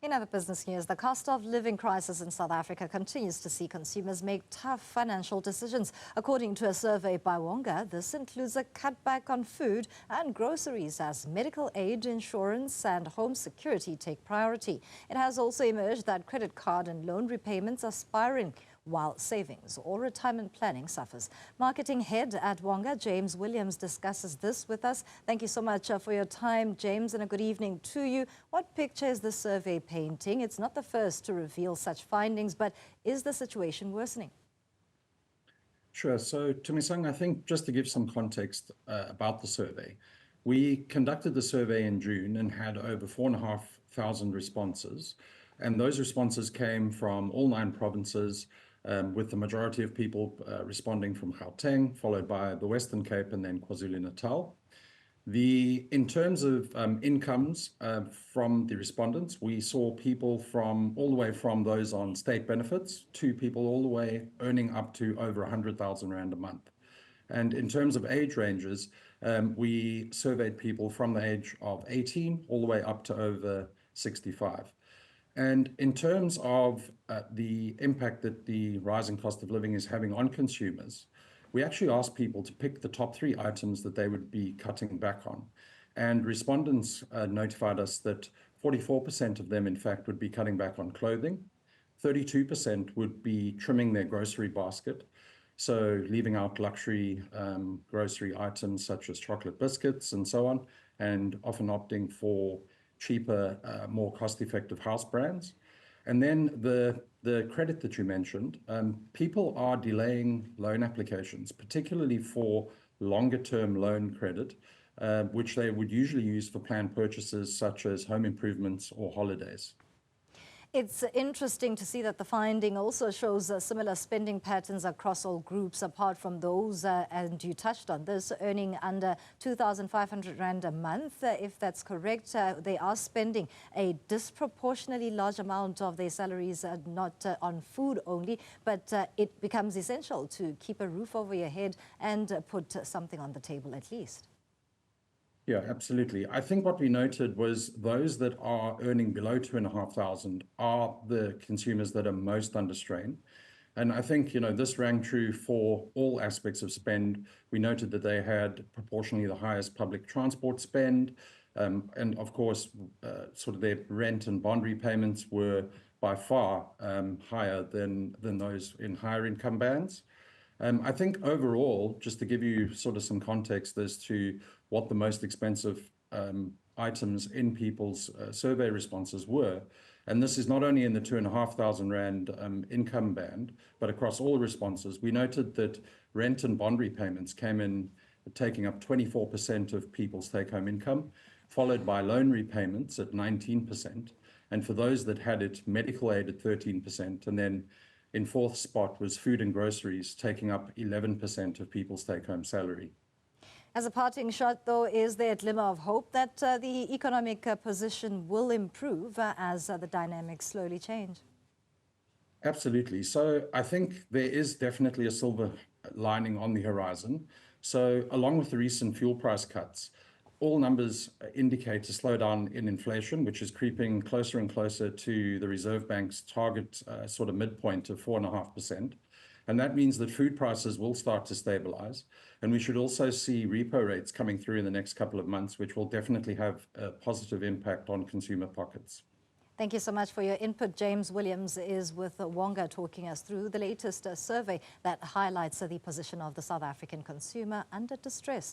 In other business news, the cost of living crisis in South Africa continues to see consumers make tough financial decisions. According to a survey by Wonga, this includes a cutback on food and groceries as medical aid, insurance and home security take priority. It has also emerged that credit card and loan repayments are spiraling, while savings or retirement planning suffers. Marketing head at Wonga, James Williams, discusses this with us. Thank you so much for your time, James, and a good evening to you. What picture is the survey painting? It's not the first to reveal such findings, but is the situation worsening? Sure. So, Tumisang, I think just to give some context about the survey, we conducted the survey in June and had over 4,500 responses. And those responses came from all 9 provinces, with the majority of people responding from Gauteng, followed by the Western Cape and then KwaZulu-Natal. In terms of incomes from the respondents, we saw people from all the way from those on state benefits to people all the way earning up to over 100,000 Rand a month. And in terms of age ranges, we surveyed people from the age of 18 all the way up to over 65. And in terms of the impact that the rising cost of living is having on consumers, we actually asked people to pick the top 3 items that they would be cutting back on. And respondents notified us that 44% of them, in fact, would be cutting back on clothing. 32% would be trimming their grocery basket, so leaving out luxury grocery items such as chocolate biscuits and so on, and often opting for cheaper, more cost-effective house brands. And then the credit that you mentioned, people are delaying loan applications, particularly for longer-term loan credit, which they would usually use for planned purchases such as home improvements or holidays. It's interesting to see that the finding also shows similar spending patterns across all groups, apart from those, and you touched on this, earning under 2,500 Rand a month. If that's correct, they are spending a disproportionately large amount of their salaries, not on food only, but it becomes essential to keep a roof over your head and put something on the table at least. Yeah, absolutely. I think what we noted was those that are earning below 2,500 are the consumers that are most under strain. And I think, this rang true for all aspects of spend. We noted that they had proportionally the highest public transport spend. And of course, sort of their rent and bond repayments were by far higher than those in higher income bands. I think overall, just to give you sort of some context as to what the most expensive items in people's survey responses were, and this is not only in the 2,500 Rand income band, but across all responses, we noted that rent and bond repayments came in taking up 24% of people's take-home income, followed by loan repayments at 19%, and for those that had it, medical aid at 13%, and then in 4th spot was food and groceries, taking up 11% of people's take-home salary. As a parting shot, though, is there a glimmer of hope that the economic position will improve as the dynamics slowly change? Absolutely. So I think there is definitely a silver lining on the horizon. So along with the recent fuel price cuts, all numbers indicate a slowdown in inflation, which is creeping closer and closer to the Reserve Bank's target sort of midpoint of 4.5%. And that means that food prices will start to stabilize. And we should also see repo rates coming through in the next couple of months, which will definitely have a positive impact on consumer pockets. Thank you so much for your input. James Williams is with Wonga, talking us through the latest survey that highlights the position of the South African consumer under distress.